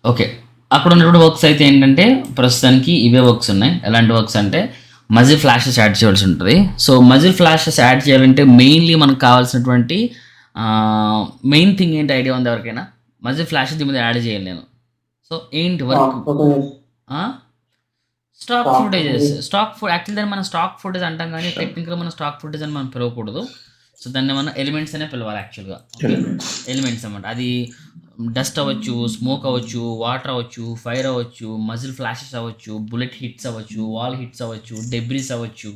Okay. అక్కడ ఉన్నటువంటి works అయితే ఏంటంటే, ప్రస్తుతానికి ఇవే వర్క్స్ ఉన్నాయి. ఎలాంటి వర్క్స్ అంటే, మజిల్ ఫ్లాషెస్ యాడ్ చేయాల్సి ఉంటది. సో, మజిల్ ఫ్లాషెస్ యాడ్ చేయాలంటే మెయిన్‌లీ మనకు కావాల్సినటువంటి మెయిన్ థింగ్ ఏంటి ఐడియా ఉందా ఎవరికైనా? మజిల్ ఫ్లాషెస్ దీని మీద యాడ్ చేయాలి నేను. సో, ఏంటి వర్క్? స్టాక్ ఫుటేజ్ ఆ! Stock stock footages. Footage actually దాన్ని మనం స్టాక్ ఫుటేజ్ అంటాం గానీ, టెక్నికల్‌గా మనం స్టాక్ ఫుటేజ్ అని మనం పిలవకూడదు. సో, దాన్ని మనం ఎలిమెంట్స్ అనే పిలవాలి యాక్చువల్‌గా. ఓకే. ఎలిమెంట్స్. ఎలిమెంట్స్ అనమాట. అది డస్ట్ అవ్వచ్చు, స్మోక్ అవ్వచ్చు, వాటర్ అవ్వచ్చు, ఫైర్ అవ్వచ్చు, మజిల్ ఫ్లాషెస్ అవ్వచ్చు, బుల్లెట్ హిట్స్ అవ్వచ్చు, వాల్ హిట్స్ అవ్వచ్చు, డెబ్రీస్ అవ్వచ్చు,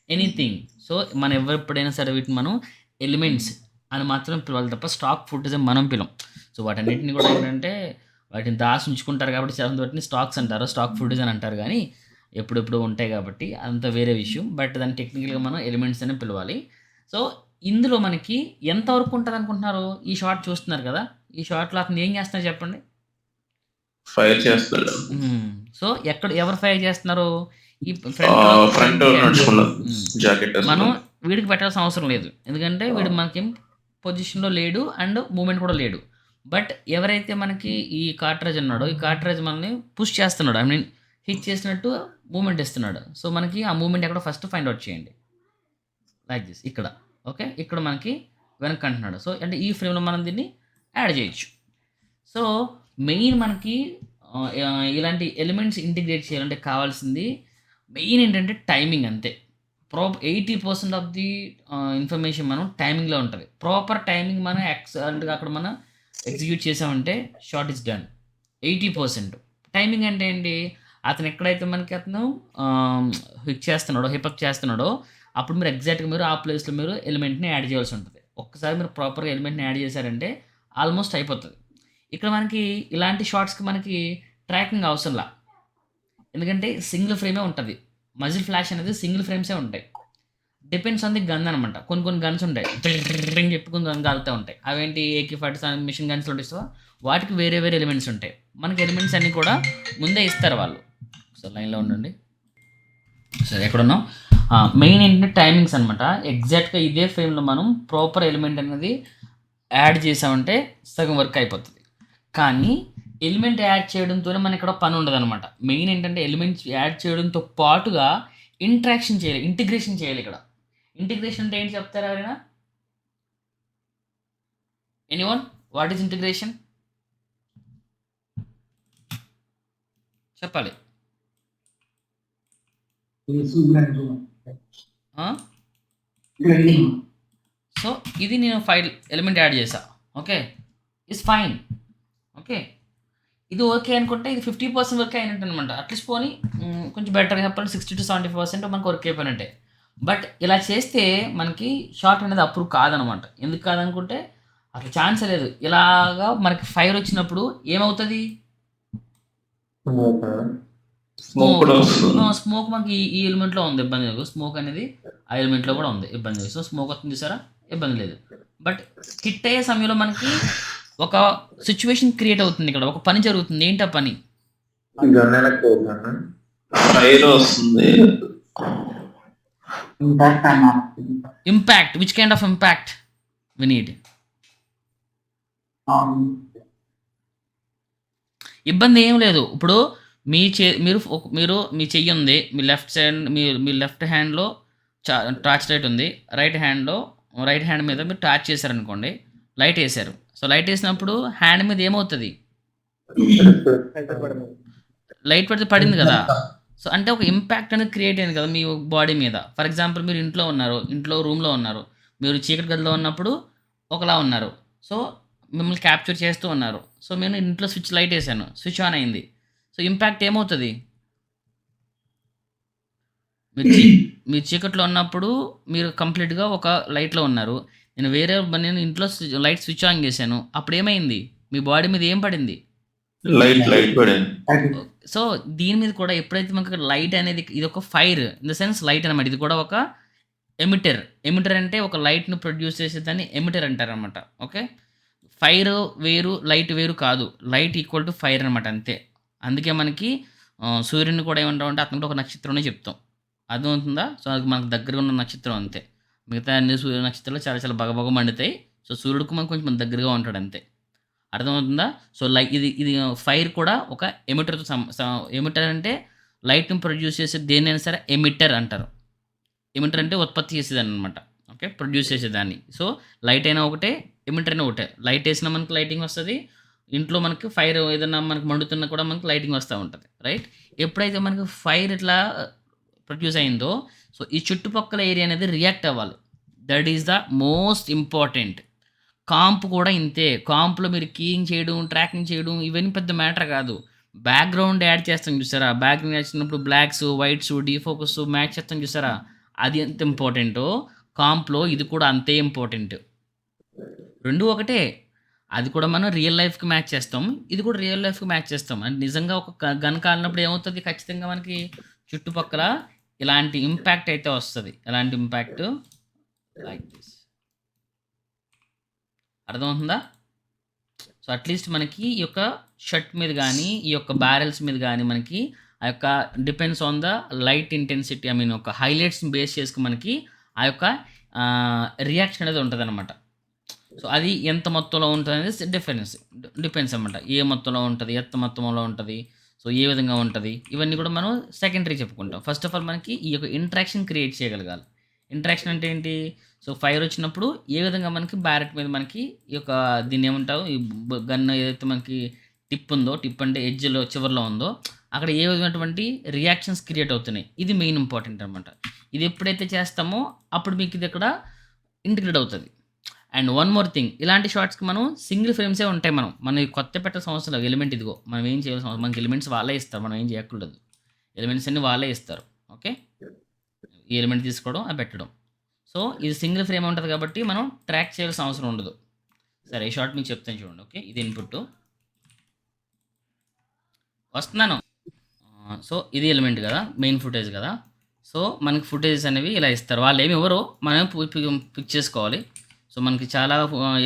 ఎనీథింగ్. సో, మనం ఎప్పుడైనా సరే వీటిని మనం ఎలిమెంట్స్ అని మాత్రం పిలవాలి తప్ప స్టాక్ ఫుటేజ్ అని మనం పిలం. సో, వాటన్నిటిని కూడా ఏంటంటే వాటిని దాచి ఉంచుకుంటారు కాబట్టి చాలా వాటిని స్టాక్స్ అంటారు. స్టాక్ ఫుటేజ్ అని అంటారు కానీ ఎప్పుడెప్పుడు ఉంటాయి కాబట్టి అదంతా వేరే విషయం. బట్ దాన్ని టెక్నికల్‌గా మనం ఎలిమెంట్స్ అనే పిలవాలి. సో, ఇందులో మనకి ఎంతవరకు ఉంటదనుకుంటున్నారు? ఈ షాట్ చూస్తున్నారు కదా! ఈ షాట్‌లో అతను ఏం చేస్తున్నాడో చెప్పండి? ఫైర్ చేస్తాడు. సో, ఎవరు ఫైర్ చేస్తున్నారు? ఈ ఫ్రంట్‌లో ఫ్రంట్ క్యారెక్టర్. నడుచుకున్నాడు హ్మ్. జాకెట్ మనం వేసుకున్నాడు. వీడికి పెట్టాల్సిన అవసరం లేదు. ఎందుకంటే వీడు మనకేం పొజిషన్‌లో లేడు అండ్ మూవ్‌మెంట్ కూడా లేడు. బట్ ఎవరైతే మనకి ఈ కార్ట్రేజ్ ఉన్నాడో, ఈ కార్ట్రేజ్ మనల్ని పుష్ చేస్తున్నాడు. ఐ మీన్ హిట్ చేసినట్టు మూవ్‌మెంట్ ఇస్తున్నాడు. సో, మనకి ఆ మూవ్‌మెంట్ ఎక్కడో ఫస్ట్ ఫైండ్ ఔట్ చేయండి. లైక్ దిస్ ఇక్కడ. ఓకే. ఇక్కడ మనకి వెనక్కి అంటున్నాడు. సో, అంటే ఈ ఫ్రేమ్‌లో మనం దీన్ని యాడ్ చేయొచ్చు. సో, మెయిన్ మనకి ఇలాంటి ఎలిమెంట్స్ ఇంటిగ్రేట్ చేయాలంటే కావాల్సింది మెయిన్ ఏంటంటే టైమింగ్ అంతే. 80% ఆఫ్ ది ఇన్ఫర్మేషన్ మనం టైమింగ్‌లో ఉంటది. ప్రాపర్ టైమింగ్ మనం ఎక్సలెంట్‌గా అక్కడ మనం ఎగ్జిక్యూట్ చేసామంటే షాట్ ఈస్ డన్. 80% టైమింగ్ అంటే ఏంటి? అతను ఎక్కడైతే మనకి అతను హిట్ చేస్తున్నాడో, హిపక్ చేస్తున్నాడో అప్పుడు మీరు ఎగ్జాక్ట్‌గా మీరు ఆ ప్లేస్‌లో మీరు ఎలిమెంట్‌ని యాడ్ చేయాల్సి ఉంటది. ఒక్కసారి మీరు ప్రాపర్‌గా ఎలిమెంట్‌ని యాడ్ చేశారంటే ఆల్మోస్ట్ అయిపోతది. ఇక్కడ మనకి ఇలాంటి షాట్స్‌కి మనకి ట్రాకింగ్ అవసరంలా. ఎందుకంటే సింగిల్ ఫ్రేమే ఉంటది. మజిల్ ఫ్లాష్ అనేది సింగిల్ ఫ్రేమ్సే ఉంటాయి. డిపెండ్స్ ఆన్ ది గన్ అనమాట. కొన్ని గన్స్ ఉంటాయి. టిర్రింగ్ చెప్పి కొన్ని గన్ కాలుతా ఉంటాయి. అవేంటి AK-47 మిషన్ గన్స్ ఉంటాయి సో వాటికి వేరే వేరే ఎలిమెంట్స్ ఉంటాయి. మనకి ఎలిమెంట్స్ అన్నీ కూడా ముందే ఇస్తారు వాళ్ళు. సో లైన్‌లో ఉండండి. సరే ఎక్కడున్నాం? మెయిన్ ఏంటంటే టైమింగ్స్ అనమాట. ఎగ్జాక్ట్‌గా ఇదే ఫ్రేమ్‌లో మనం ప్రాపర్ ఎలిమెంట్ అనేది యాడ్ చేసామంటే సగం వర్క్ అయిపోతది. కానీ ఎలిమెంట్ యాడ్ చేయడంతోనే మనకిక్కడ పని ఉండదనమాట. మెయిన్ ఏంటంటే ఎలిమెంట్స్ యాడ్ చేయడంతో పాటుగా ఇంటరాక్షన్ చేయాలి. ఇంటిగ్రేషన్ చేయాలి ఇక్కడ. ఇంటిగ్రేషన్ అంటే ఏంటి చెప్తారా ఎవరైనా? ఎనీవన్? What is integration? చెప్పాలి. ఆ? బ్లెండింగ్ సో ఇది నేను ఫైల్ ఎలిమెంట్ యాడ్ చేశా. ఓకే. It's fine. ఓకే. ఇది ఓకే అనుకుంటే ఇది 50% వర్క్ అయినట్టు అనమాట. అట్లీస్ట్ పోనీ కొంచెం బెటర్‌గా చెప్పాలంటే 60-70% మనకు వర్క్ అయిపోయినట్టే. బట్ ఇలా చేస్తే మనకి షాట్ అనేది అప్రూవ్ కాదనమాట. ఎందుకు కాదనుకుంటే అసలు ఛాన్సే లేదు. ఇలాగా మనకి ఫైర్ వచ్చినప్పుడు ఏమవుతది? స్మోక్ కూడా వస్తుంది. స్మోక్ మనకి ఈ ఎలిమెంట్‌లో ఉంది ఇబ్బంది లేదు. స్మోక్ అనేది ఆ ఎలిమెంట్‌లో కూడా ఉంది ఇబ్బంది లేదు. సో, స్మోక్ వస్తుంది చూసారా? ఇబ్బంది లేదు. బట్ హిట్ అయ్యే సమయంలో మనకి ఒక సిట్యుయేషన్ క్రియేట్ అవుతుంది ఇక్కడ. ఒక పని జరుగుతుంది. ఏంటి ఆ పని? ఫైర్ వస్తుంది. ఇంపాక్ట్ అన్నారు. Impact. Which kind of impact we need? ఇబ్బంది ఏం లేదు. ఇప్పుడు మీరు మీ చెయ్యి ఉంది. మీ లెఫ్ట్ సైడ్ మీ లెఫ్ట్ హ్యాండ్‌లో టార్చ్ లైట్ ఉంది. రైట్ హ్యాండ్ మీద మీరు టార్చ్ చేశారనుకోండి. లైట్ ఏసారు. సో, లైట్ ఏసినప్పుడు హ్యాండ్ మీద ఏమవుతది? లైట్ పడితే పడింది కదా! సో, అంటే ఒక ఇంపాక్ట్ అనేది క్రియేట్ అయింది కదా మీ బాడీ మీద. ఫర్ ఎగ్జాంపుల్ మీరు ఇంట్లో ఉన్నారు. రూమ్‌లో ఉన్నారు. మీరు చీకటి గదిలో ఉన్నప్పుడు ఒకలా ఉన్నారు. సో, మిమ్మల్ని క్యాప్చర్ చేస్తూ ఉన్నారు. సో, నేను ఇంట్లో లైట్ ఏసాను. స్విచ్ ఆన్ అయింది. సో, ఇంపాక్ట్ ఏమవుతది? మీరు చీకట్లో ఉన్నప్పుడు మీరు కంప్లీట్‌గా ఒక లైట్‌లో ఉన్నారు. నేను ఇంట్లో లైట్ స్విచ్ ఆన్ చేశాను. అప్పుడేమైంది? మీ బాడీ మీద ఏం పడింది? లైట్ పడింది. సో, దీని మీద కూడా ఎప్పుడైతే మనకు లైట్ అనేది ఇదొక fire in the sense light అనమాట. ఇది కూడా ఒక ఎమిటర్. ఎమిటర్ అంటే ఒక లైట్‌ని ప్రొడ్యూస్ చేసేదాన్ని ఎమిటర్ అంటారనమాట. ఓకే. ఫైర్ వేరు, లైట్ వేరు కాదు. లైట్ ఈక్వల్ టు ఫైర్ అనమాట అంతే. అందుకే మనకి సూర్యుడిని కూడా ఏమంటామంటే అతను కూడా ఒక నక్షత్రం అనే చెప్తాం. అర్థమవుతుందా? సో, అది మనకు దగ్గరగా ఉన్న నక్షత్రం అంతే. మిగతా అన్ని సూర్య నక్షత్రాలు చాలా చాలా బగబగ మండుతాయి. సో, సూర్యుడికి మనకు కొంచెం దగ్గరగా ఉంటాడు అంతే. అర్థమవుతుందా? సో, లైక్ ఇది ఫైర్ కూడా ఒక ఎమిటర్‌తో ఎమిటర్ అంటే లైట్‌ని ప్రొడ్యూస్ చేసే దేన్నైనా సరే ఎమిటర్ అంటారు. ఎమిటర్ అంటే ఉత్పత్తి చేసేదాన్ననమాట. ఓకే. ప్రొడ్యూస్ చేసేదాన్ని. సో, లైట్ అయినా ఒకటే, ఎమిటర్ అయినా ఒకటే. లైట్ ఏసినా మనకి లైటింగ్ వస్తది. ఇంట్లో మనకి ఫైర్ ఏదన్నా మనకు మండుతున్నా కూడా మనకి లైటింగ్ వస్తా ఉంటది. రైట్? ఎప్పుడైతే మనకి ఫైర్ ఇట్లా ప్రొడ్యూస్ అయిందో, సో, ఈ చుట్టుపక్కల ఏరియా అనేది రియాక్ట్ అవ్వాలి. That is the most important. కాంప్ కూడా ఇంతే. కాంప్‌లో మీరు కీయింగ్ చేయడం, ట్రాకింగ్ చేయడం ఇవన్నీ పెద్ద మ్యాటర్ కాదు. బ్యాక్‌గ్రౌండ్ యాడ్ చేస్తాం చూసారా? బ్యాక్‌గ్రౌండ్ యాడ్ చేసినప్పుడు బ్లాక్స్, వైట్స్, డీఫోకస్ మ్యాచ్ చేస్తాం చూసారా? అది ఎంత ఇంపార్టెంటో కాంప్‌లో ఇది కూడా అంతే ఇంపార్టెంట్. 2 ఒకటే. అది కూడా మనం రియల్ లైఫ్‌కి మ్యాచ్ చేస్తాం. ఇది కూడా రియల్ లైఫ్‌కి మ్యాచ్ చేస్తాం. అంటే నిజంగా ఒక గన్ కాలినప్పుడు ఏమవుతది? ఖచ్చితంగా మనకి చుట్టుపక్కల ఇలాంటి ఇంపాక్ట్ అయితే వస్తది. ఎలాంటి ఇంపాక్ట్? Like this. అర్థమవుతుందా? సో, అట్‌లీస్ట్ మనకి ఈ యొక్క షర్ట్ మీద గానీ, ఈ యొక్క బ్యారెల్స్ మీద గానీ మనకి ఆ యొక్క depends on the light intensity ఒక హైలైట్స్‌ని బేస్ చేసుకొని మనకి ఆ యొక్క రియాక్షన్ అనేది ఉంటదనమాట. సో, అది ఎంత మొత్తంలో ఉంటదనేది డిపెండ్స్ అనమాట. ఏ మొత్తంలో ఉంటది? ఎంత మొత్తంలో ఉంటది? సో, ఏ విధంగా ఉంటది? ఇవన్నీ కూడా మనం సెకండరీ చెప్పుకుంటాం. ఫస్ట్ ఆఫ్ ఆల్ మనకి ఈ యొక్క ఇంటరాక్షన్ క్రియేట్ చేయగలగాలి. ఇంటరాక్షన్ అంటే ఏంటి? సో, ఫైర్ వచ్చినప్పుడు ఏ విధంగా మనకి బ్యారెట్ మీద మనకి ఈ యొక్క దీన్నేమంటావు? ఈ గన్ ఏదైతే మనకి టిప్ ఉందో, టిప్ అంటే ఎడ్జ్‌లో చివర్లో ఉందో, అక్కడ ఏ విధమైనటువంటి రియాక్షన్స్ క్రియేట్ అవుతున్నాయి. ఇది మెయిన్ ఇంపార్టెంట్ అనమాట. ఇది ఎప్పుడైతే చేస్తామో అప్పుడు మీకు ఇది ఇక్కడ ఇంటిగ్రేట్ అవుతది. అండ్ వన్ మోర్ థింగ్, ఇలాంటి షాట్స్‌కి మనం సింగిల్ ఫ్రేమ్సే ఉంటాయి మనం కొత్త పెట్టాల్సిన అవసరం లేదు. ఎలిమెంట్ ఇదిగో మనం ఏం చేయాల్సిన అవసరం మనకి ఎలిమెంట్స్ వాళ్ళే ఇస్తారు. మనం ఏం చేయక్కర్లేదు. ఎలిమెంట్స్ అన్నీ వాళ్ళే ఇస్తారు. ఓకే. ఈ ఎలిమెంట్ తీసుకోవడం, అది పెట్టడం. సో, ఇది సింగిల్ ఫ్రేమ్ ఉంటది కాబట్టి మనం ట్రాక్ చేయాల్సిన అవసరం ఉండదు. సరే, ఈ షాట్ మీకు చెప్తాను చూడండి. ఓకే. ఇది ఇన్‌పుట్. వస్తున్నాను. సో, ఇది ఎలిమెంట్ కదా! మెయిన్ ఫుటేజ్ కదా! సో, మనకి ఫుటేజెస్ అనేవి ఇలా ఇస్తారు. వాళ్ళేమి ఇవ్వరు. మనమే పిక్ చేసుకోవాలి. సో, మనకి చాలా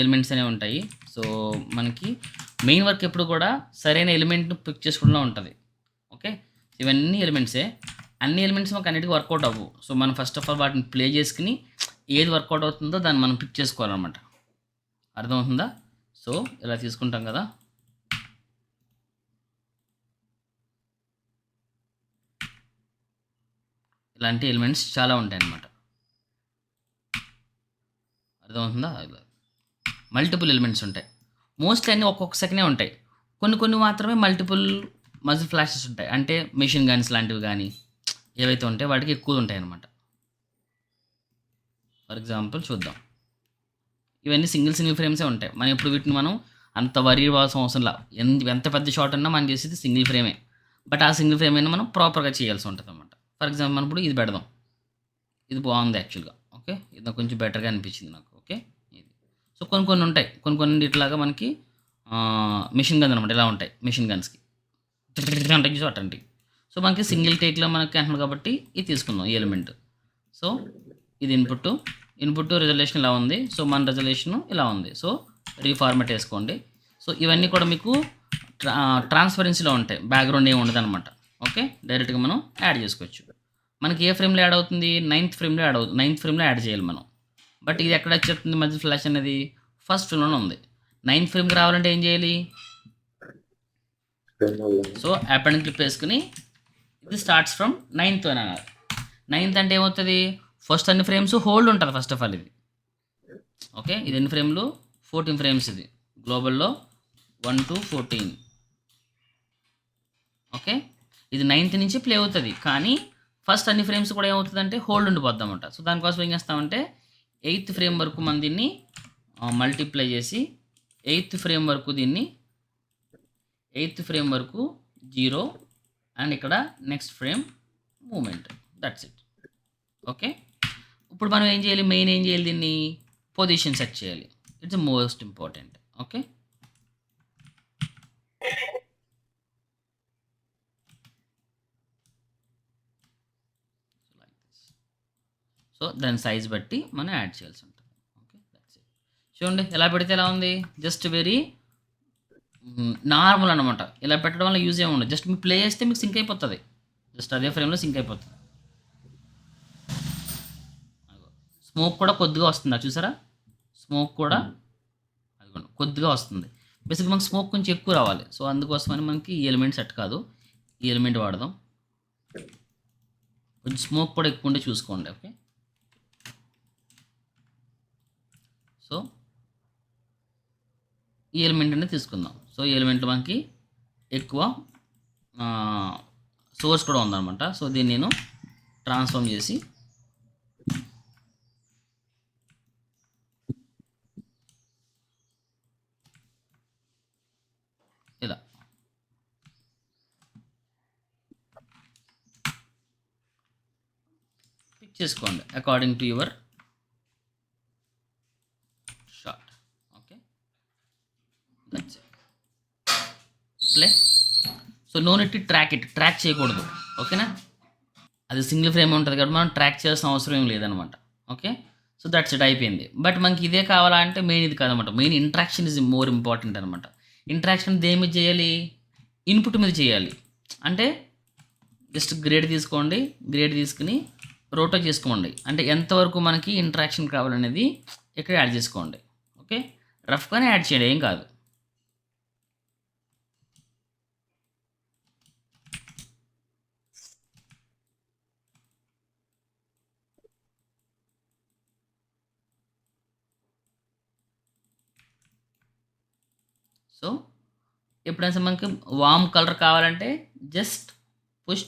ఎలిమెంట్స్ అనేవి ఉంటాయి. సో, మనకి మెయిన్ వర్క్ ఎప్పుడు కూడా సరైన ఎలిమెంట్‌ని పిక్ చేసుకోవడంలో ఉంటది. ఓకే. ఇవన్నీ ఎలిమెంట్సే. అన్ని ఎలిమెంట్స్ మాకు అన్నిటికి వర్కౌట్ అవ్వవు. సో, మనం ఫస్ట్ ఆఫ్ ఆల్ వాటిని ప్లే చేసుకొని ఏది వర్కౌట్ అవుతుందో దాన్ని మనం పిక్ చేసుకోవాలనమాట. అర్థమవుతుందా? సో, ఇలా తీసుకుంటాం కదా! ఇలాంటి ఎలిమెంట్స్ చాలా ఉంటాయన్నమాట. అర్థమవుతుందా? మల్టిపుల్ ఎలిమెంట్స్ ఉంటాయి. మోస్ట్‌లీ అన్నీ ఒక్కొక్క సెకనే ఉంటాయి. కొన్ని మాత్రమే మల్టిపుల్ మజిల్ ఫ్లాషెస్ ఉంటాయి. అంటే మెషిన్ గన్స్ లాంటివి గానీ, ఏవైతే ఉంటాయో వాటికి ఎక్కువ ఉంటాయన్నమాట. ఫర్ ఎగ్జాంపుల్ చూద్దాం. ఇవన్నీ సింగిల్ ఫ్రేమ్సే ఉంటాయి. మనం ఇప్పుడు వీటిని మనం అంత వరీ అవ్వాల్సిన అవసరం లా. ఎంత పెద్ద షాట్ అన్నా మనం చేసేది సింగిల్ ఫ్రేమే. బట్ ఆ సింగిల్ ఫ్రేమ్ అయినా మనం ప్రాపర్‌గా చేయాల్సి ఉంటదన్నమాట. ఫర్ ఎగ్జాంపుల్ మనం ఇప్పుడు ఇది పెడదాం. ఇది బాగుంది యాక్చువల్‌గా. ఓకే. ఇది నాకు కొంచెం బెటర్‌గా అనిపించింది నాకు. ఓకే. ఇది. సో, కొన్ని ఉంటాయి. కొన్ని ఇట్లాగా మనకి మెషిన్ గన్ అనమాట. ఇలా ఉంటాయి మెషిన్ గన్స్‌కి. ఉంటాయి చూసావా అట్లాంటివి. సో, మనకి సింగిల్ టేక్‌లో మనకి అంటున్నారు కాబట్టి ఇది తీసుకుందాం ఈ ఎలిమెంట్. సో, ఇది ఇన్పుట్ రిజల్యూషన్ ఇలా ఉంది. సో, మన రిజల్యూషన్ ఇలా ఉంది. సో, రీఫార్మాట్ వేసుకోండి. సో, ఇవన్నీ కూడా మీకు ట్రాన్స్పరెన్సీలో ఉంటాయి. బ్యాక్‌గ్రౌండ్ ఏమి ఉండదనమాట. ఓకే. డైరెక్ట్‌గా మనం యాడ్ చేసుకోవచ్చు. మనకి ఏ ఫ్రేమ్‌లో యాడ్ అవుతుంది? 9థ్ ఫ్రేమ్‌లో యాడ్ చేయాలి మనం. బట్ ఇది ఎక్కడ వచ్చేస్తుంది మజిల్ ఫ్లాష్ అనేది? ఫస్ట్ ఫ్రేమ్‌లోనే ఉంది. 9థ్ ఫ్రేమ్‌కి రావాలంటే ఏం చేయాలి? సో, అపెండ్ క్లిప్ వేసుకొని ఇది స్టార్ట్స్ ఫ్రమ్ 9థ్ అని అనాలి. 9థ్ అంటే ఏమవుతుంది? ఫస్ట్ అన్ని ఫ్రేమ్స్ హోల్డ్ ఉంటుంది ఫస్ట్ ఆఫ్ ఆల్ ఇది. ఓకే. ఇది ఎన్ని ఫ్రేమ్లు? 14 ఫ్రేమ్స్ ఇది. గ్లోబల్‌లో 1 to 14. ఓకే. ఇది 9థ్ నుంచి ప్లే అవుతుంది. కానీ ఫస్ట్ అన్ని ఫ్రేమ్స్ కూడా ఏమవుతుందంటే హోల్డ్ ఉండిపోద్దన్నమాట. సో, దానికోసం ఏం చేస్తామంటే 8థ్ ఫ్రేమ్ వరకు మనం దీన్ని మల్టిప్లై చేసి 8థ్ ఫ్రేమ్ వరకు 0 అండ్ ఇక్కడ next frame moment. That's it. Okay. ఇప్పుడు మనం ఏం చేయాలి? మెయిన్ ఏం చేయాలి? దీన్ని పొజిషన్ సెట్ చేయాలి. It's most important. Okay. So, దాని సైజ్ బట్టి మనం యాడ్ చేయాల్సి ఉంటుంది. ఓకే. That's it. చూడండి ఎలా పెడితే ఎలా ఉంది? జస్ట్ వెరీ నార్మల్ అనమాట. ఇలా పెట్టడం వల్ల యూజ్ ఏమి ఉండదు. జస్ట్ మీరు ప్లే చేస్తే మీకు సింక్ అయిపోతుంది. జస్ట్ అదే ఫ్రేమ్‌లో సింక్ అయిపోతుంది. స్మోక్ కూడా కొద్దిగా వస్తుంది. చూసారా? స్మోక్ కూడా అదిగోండి కొద్దిగా వస్తుంది. బేసిక్గా మనకి స్మోక్ కొంచెం ఎక్కువ రావాలి. సో అందుకోసమని మనకి ఈ ఎలిమెంట్ సెట్ కాదు. ఈ ఎలిమెంట్ వాడదాం. కొంచెం స్మోక్ కూడా ఎక్కువ ఉంటే చూసుకోండి. ఓకే, సో ఈ ఎలిమెంట్ అనేది తీసుకుందాం. సో ఈ ఎలిమెంట్ మనకి ఎక్కువ సోర్స్ కూడా ఉందన్నమాట. సో దీన్ని నేను ట్రాన్స్ఫార్మ్ చేసి ఇలా పిక్ చేసుకోండి according to your short. Okay, that's it. Play. So no net track చేయకూడదు. ఓకేనా, అది సింగిల్ ఫ్రేమ్ ఉంటుంది కాబట్టి మనం ట్రాక్ చేయాల్సిన అవసరం ఏం లేదనమాట. ఓకే, సో దట్స్ ఇట్, అయిపోయింది. బట్ మనకి ఇదే కావాలంటే మెయిన్ ఇది కాదనమాట. Main interaction is more important అనమాట. ఇంట్రాక్షన్ దేని మీద చేయాలి? ఇన్పుట్ మీద చేయాలి. అంటే జస్ట్ గ్రేడ్ తీసుకోండి, గ్రేడ్ తీసుకుని రోటో చేసుకోండి. అంటే ఎంతవరకు మనకి ఇంట్రాక్షన్ కావాలనేది ఇక్కడ యాడ్ చేసుకోండి. ఓకే, రఫ్గానే యాడ్ చేయండి, ఏం కాదు. సో ఎప్పుడైనా సరే మనకి వామ్ కలర్ కావాలంటే just push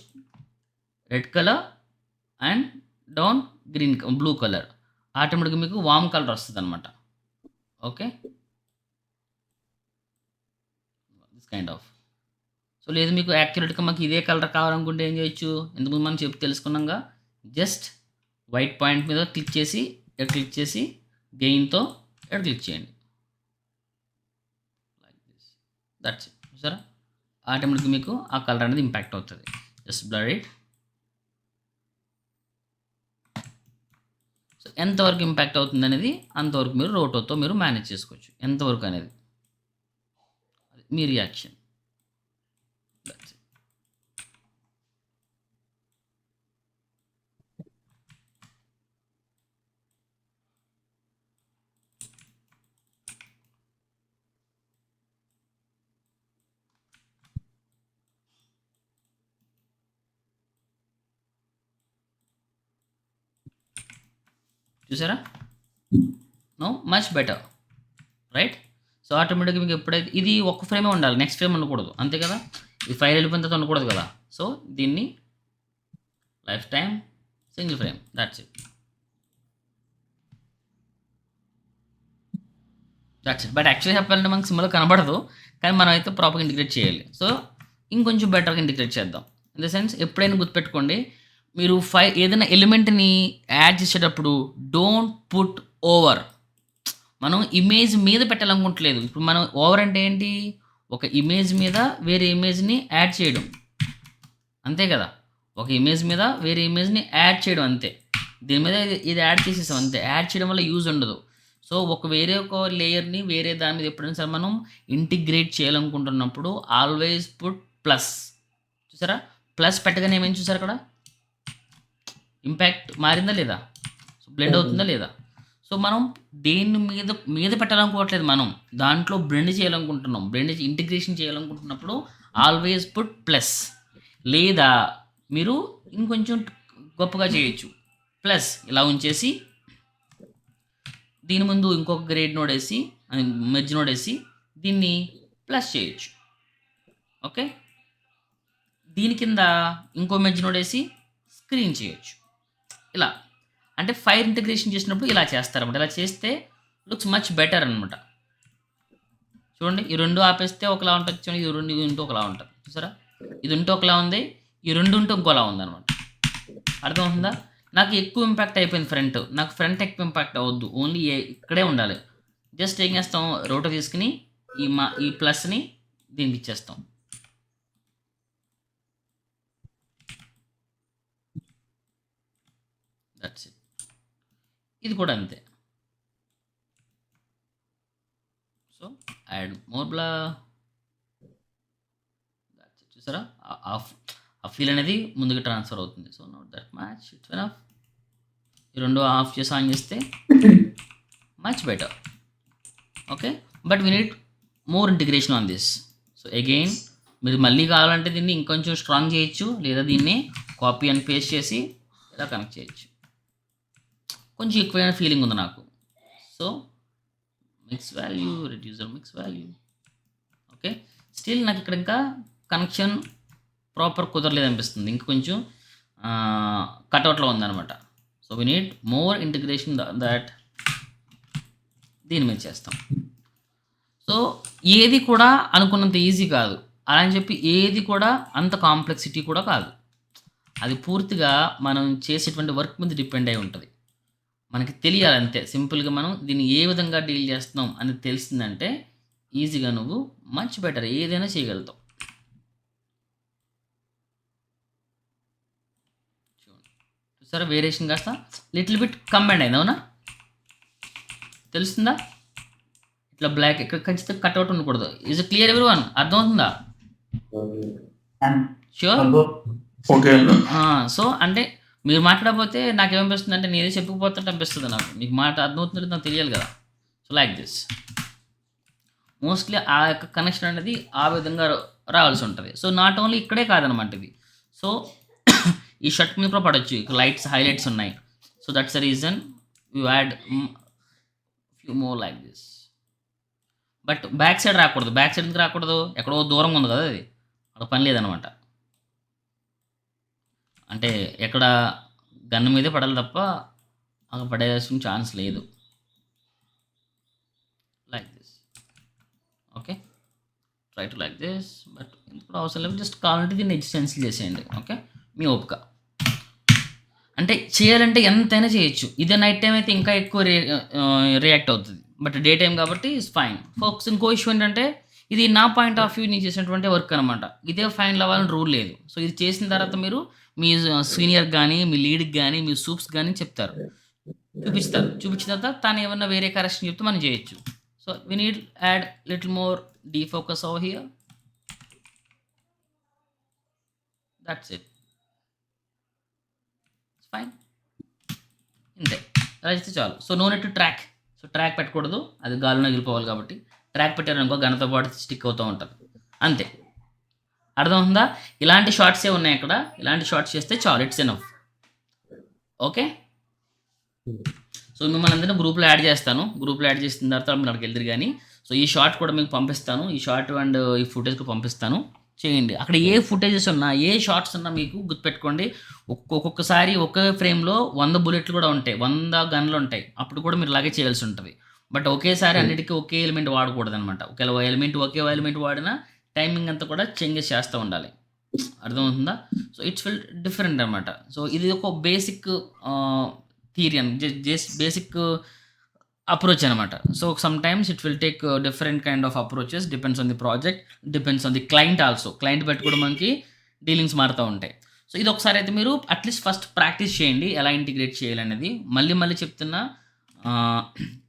red colour and down blue colour, ఆటోమేటిక్గా మీకు వామ్ కలర్ వస్తుంది అనమాట. Okay, this kind of. So లేదు మీకు యాక్యురేట్గా మాకు ఇదే కలర్ కావాలనుకుంటే ఏం చేయొచ్చు? ఎందుకు మనం తెలుసుకున్నాగా, జస్ట్ వైట్ పాయింట్ మీద క్లిక్ చేసి గెయిన్తో క్లిక్ చేయండి. That's it. చూసారా, ఆటోమేటిక్గా మీకు ఆ కలర్ అనేది ఇంపాక్ట్ అవుతుంది. Just blur it. సో ఎంతవరకు ఇంపాక్ట్ అవుతుంది అనేది అంతవరకు మీరు రోటోతో మీరు మేనేజ్ చేసుకోవచ్చు. ఎంతవరకు అనేది మీ రియాక్షన్. That's it. చూసారా, no much better, right? So ఆటోమేటిక్గా మీకు ఎప్పుడైతే ఇది ఒక్క ఫ్రేమే ఉండాలి, నెక్స్ట్ ఫ్రేమ్ ఉండకూడదు, అంతే కదా. ఈ ఫైల్ వెళ్ళిపోయిన తర్వాత ఉండకూడదు కదా. సో దీన్ని life time single frame, that's it. But actually చెప్పాలంటే మనకు సింబల్ కనబడదు, కానీ మనం అయితే ప్రాపర్గా ఇంటిగ్రేట్ చేయాలి. సో ఇంకొంచెం బెటర్గా ఇంటిగ్రేట్ చేద్దాం. ఇన్ ద సెన్స్ ఎప్పుడైనా గుర్తుపెట్టుకోండి, మీరు ఏదైనా ఎలిమెంట్ని యాడ్ చేసేటప్పుడు డోంట్ పుట్ ఓవర్. మనం ఇమేజ్ మీద పెట్టాలనుకుంటలేదు. ఇప్పుడు మనం ఓవర్ అంటే ఏంటి? ఒక ఇమేజ్ మీద వేరే ఇమేజ్ని యాడ్ చేయడం, అంతే కదా. ఒక ఇమేజ్ మీద వేరే ఇమేజ్ని యాడ్ చేయడం అంతే. దీని మీద ఇది యాడ్ చేసేసాం అంతే. యాడ్ చేయడం వల్ల యూజ్ ఉండదు. సో వేరే ఒక లేయర్ని వేరే దాని మీద ఎప్పుడైనా సరే మనం ఇంటిగ్రేట్ చేయాలనుకుంటున్నప్పుడు ఆల్వేస్ పుట్ ప్లస్. చూసారా, ప్లస్ పెట్టగానే ఏమేమి చూసారు అక్కడ? ఇంపాక్ట్ మారిందా లేదా? సో బ్లెండ్ అవుతుందా లేదా? సో మనం దేని మీద పెట్టాలనుకోవట్లేదు, మనం దాంట్లో బ్లెండ్ చేయాలనుకుంటున్నాం. ఇంటిగ్రేషన్ చేయాలనుకుంటున్నప్పుడు ఆల్వేస్ పుట్ ప్లస్. లేదా మీరు ఇంకొంచెం గొప్పగా చేయొచ్చు, ప్లస్ ఇలా ఉంచేసి దీని ముందు ఇంకొక గ్రేడ్ నోడ్ వేసి, మెర్జ్ నోడ్ వేసి దీన్ని ప్లస్ చేయొచ్చు. ఓకే, దీని కింద ఇంకో మెర్జ్ నోడ్ వేసి స్క్రీన్ చేయొచ్చు. ఇలా అంటే ఫైర్ ఇంటిగ్రేషన్ చేసినప్పుడు ఇలా చేస్తారన్నమాట. ఇలా చేస్తే లుక్స్ మచ్ బెటర్ అనమాట. చూడండి, ఈ రెండు ఆపేస్తే ఒకలా ఉంటుంది, చూడండి ఇది రెండు ఉంటే ఒకలా ఉంటుంది. చూసారా, ఇది ఉంటే ఒకలా ఉంది, ఈ రెండు ఉంటే ఇంకోలా ఉంది అనమాట. అర్థమవుతుందా? నాకు ఎక్కువ ఇంపాక్ట్ అయిపోయింది ఫ్రంట్, నాకు ఫ్రంట్ ఎక్కువ ఇంపాక్ట్ అవ్వద్దు, ఓన్లీ ఇక్కడే ఉండాలి. జస్ట్ ఏం చేస్తాం, రోటో తీసుకుని ఈ ప్లస్ని దీనికి ఇచ్చేస్తాం. That's it. ఇది కూడా అంతే. సో యాడ్ మోర్ బ్లా. చూసారా, ఆ ఫీల్ అనేది ముందుకు ట్రాన్స్ఫర్ అవుతుంది. So note that match it's enough. ఈ రెండు ఆఫ్ చేసి ఆన్ చేస్తే much better. Okay, but we need more integration on this. So again మీరు మళ్ళీ కావాలంటే దీన్ని ఇంకొంచెం స్ట్రాంగ్ చేయొచ్చు, లేదా దీన్ని కాపీ అండ్ పేస్ట్ చేసి ఇలా కనెక్ట్ చేయొచ్చు. కొంచెం ఎక్కువైన ఫీలింగ్ ఉంది నాకు. So mix value, reducer mix value. Okay, still నాకు ఇక్కడ ఇంకా కనెక్షన్ ప్రాపర్ కుదరలేదు అనిపిస్తుంది, ఇంకా కొంచెం కట్అవుట్లో ఉందన్నమాట. So we need more integration that. దీని మీద చేస్తాం. సో ఏది కూడా అనుకున్నంత ఈజీ కాదు, అలా అని చెప్పి ఏది కూడా అంత కాంప్లెక్సిటీ కూడా కాదు. అది పూర్తిగా మనం చేసేటువంటి వర్క్ మీద డిపెండ్ అయి ఉంటుంది. మనకి తెలియాలి అంతే, సింపుల్గా మనం దీన్ని ఏ విధంగా డీల్ చేస్తున్నాం అని తెలిసిందంటే ఈజీగా నువ్వు మచ్ బెటర్ ఏదైనా చేయగలుగుతావు. చూసారా వేరియేషన్ కాస్త లిటిల్ బిట్ కంబైండ్ అయింది, అవునా? తెలుస్తుందా? ఇట్లా బ్లాక్ ఇక్కడ ఖచ్చితంగా కట్అవుట్ ఉండకూడదు. ఈజ్ క్లియర్ ఎవరి వన్? అర్థమవుతుందా? షూర్. ఓకే అన్న. సో అంటే మీరు మాట్లాడకపోతే నాకేమనిపిస్తుంది అంటే నేనే చెప్పుకుపోతుంటే అనిపిస్తుంది నాకు. మీకు మాట అర్థమవుతుందంటే నాకు తెలియాలి కదా. సో లైక్ దిస్ మోస్ట్లీ ఆ యొక్క కనెక్షన్ అనేది ఆ విధంగా రావాల్సి ఉంటుంది. సో నాట్ ఓన్లీ ఇక్కడే కాదనమాట ఇది. సో ఈ షర్ట్ మీద కూడా పడవచ్చు, ఇక్కడ లైట్స్ హైలైట్స్ ఉన్నాయి. So that's the reason you add few more like this. But back side రాకూడదు. బ్యాక్ సైడ్ ఎందుకు రాకూడదు? ఎక్కడో దూరంగా ఉంది కదా, అది అక్కడ పని లేదనమాట. అంటే ఎక్కడ గన్ను మీదే పడాలి తప్ప అక్కడ పడేసిన ఛాన్స్ లేదు. Like this. Okay, try to like this. But ఇప్పుడు అవసరం లేదు, జస్ట్ కావాలంటే దీన్ని ఎక్స్టెన్సిల్ చేసేయండి. ఓకే, మీ ఓపిక. అంటే చేయాలంటే ఎంతైనా చేయొచ్చు. ఇదే నైట్ టైం అయితే ఇంకా ఎక్కువ రియాక్ట్ అవుతుంది, బట్ డే టైం కాబట్టి ఇట్స్ ఫైన్. ఫోక్స్ ఇంకో ఇష్యూ ఏంటంటే ఇది నా పాయింట్ ఆఫ్ వ్యూ నేను చేసినటువంటి వర్క్ అనమాట. ఇదే ఫైనల్ అవ్వాలని రూల్ లేదు. సో ఇది చేసిన తర్వాత మీరు మీ సీనియర్ కానీ, మీ లీడ్కి కానీ, మీ సూప్స్ కానీ చెప్తారు, చూపించిన తర్వాత తను ఏమన్నా వేరే కరెక్షన్ చెప్తే మనం చేయొచ్చు. So we need add little more defocus over here. That's it, fine. ఇంతే, అలా చేస్తే చాలు. So no net to track. So track పెట్టకూడదు, అది గాలిలో ఎగిరిపోవాలి కాబట్టి. ట్రాక్ పెట్టారనుకో గనతో పాటు స్టిక్ అవుతూ ఉంటుంది, అంతే. అర్థమవుతుందా? ఇలాంటి షార్ట్సే ఉన్నాయి ఇక్కడ. ఇలాంటి షార్ట్స్ చేస్తే చాలు, ఇట్స్ ఎనఫ్. ఓకే, సో మిమ్మల్ని అందరినీ గ్రూప్లో యాడ్ చేస్తాను. గ్రూప్లో యాడ్ చేసిన తర్వాత మీరు అక్కడికి వెళ్తారు కానీ. సో ఈ షార్ట్ కూడా మీకు పంపిస్తాను, ఈ షార్ట్ అండ్ ఈ ఫుటేజ్ కూడా పంపిస్తాను, చేయండి. అక్కడ ఏ ఫుటేజెస్ ఉన్నా, ఏ షార్ట్స్ ఉన్నా మీకు గుర్తుపెట్టుకోండి. ఒక్కొక్కసారి ఒకే ఫ్రేమ్లో 100 బుల్లెట్లు కూడా ఉంటాయి, 100 గన్లు ఉంటాయి. అప్పుడు కూడా మీరు ఇలాగే చేయాల్సి ఉంటుంది. బట్ ఒకేసారి అన్నిటికీ ఒకే ఎలిమెంట్ వాడకూడదు అనమాట. ఒకే ఎలిమెంట్ వాడినా టైమింగ్ అంతా కూడా చేంజెస్ చేస్తూ ఉండాలి. అర్థమవుతుందా? సో ఇట్స్ ఫిల్ డిఫరెంట్ అనమాట. సో ఇది ఒక బేసిక్ థియరీ అని, జస్ట్ బేసిక్ అప్రోచ్ అనమాట. So some times it will take different kind of approaches, depends on the project, depends on the client also. Client బట్టి కూడా మనకి డీలింగ్స్ మారుతూ ఉంటాయి. సో ఇది ఒకసారి అయితే మీరు అట్లీస్ట్ ఫస్ట్ ప్రాక్టీస్ చేయండి ఎలా ఇంటిగ్రేట్ చేయాలనేది. మళ్ళీ చెప్తున్నా,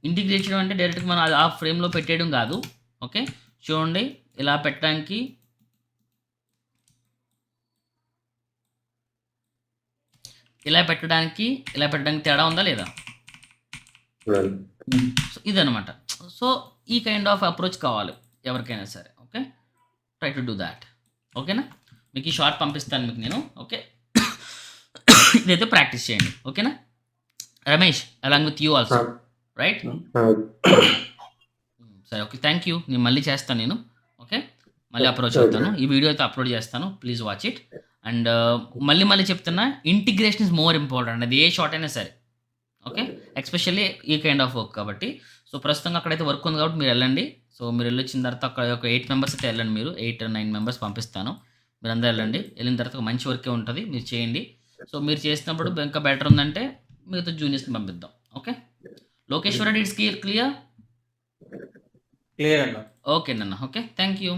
ఇంటిగ్రేట్ చేయడం అంటే డైరెక్ట్గా మనం ఆ ఫ్రేమ్లో పెట్టేయడం కాదు. ఓకే, చూడండి ఇలా పెట్టడానికి ఇలా పెట్టడానికి తేడా ఉందా లేదా? సో ఇదనమాట. సో ఈ కైండ్ ఆఫ్ అప్రోచ్ కావాలి ఎవరికైనా సరే. Okay, try to do that. ఓకేనా? మీకు ఈ షార్ట్ పంపిస్తాను మీకు నేను. ఓకే, ఇదైతే ప్రాక్టీస్ చేయండి. ఓకేనా Ramesh? Along with you also, right? సరే, ఓకే, థ్యాంక్ యూ. నేను మళ్ళీ చేస్తాను నేను. ఓకే, మళ్ళీ అప్రోచ్ అవుతాను. ఈ వీడియో అయితే అప్లోడ్ చేస్తాను, ప్లీజ్ వాచ్ ఇట్. అండ్ మళ్ళీ చెప్తున్నా, ఇంటిగ్రేషన్ ఇస్ మోర్ ఇంపార్టెంట్. అది ఏ షార్ట్ అయినా సరే. ఓకే, ఎస్పెషల్లీ ఈ కైండ్ ఆఫ్ వర్క్ కాబట్టి. సో ప్రస్తుతంగా అక్కడైతే వర్క్ ఉంది కాబట్టి మీరు వెళ్ళండి. సో మీరు వెళ్ళొచ్చిన తర్వాత అక్కడ ఒక 8 మెంబర్స్ అయితే వెళ్ళండి. మీరు 8 or 9 మెంబర్స్ పంపిస్తాను, మీరు అందరూ వెళ్ళండి. వెళ్ళిన తర్వాత ఒక మంచి వర్కే ఉంటుంది, మీరు చేయండి. సో మీరు చేసినప్పుడు ఇంకా బెటర్ ఉందంటే మీతో జూనియర్స్ని పంపిద్దాం. Okay, Lokeshwara, it's clear? Clear అన్న. ఓకే అన్న. Okay, thank you.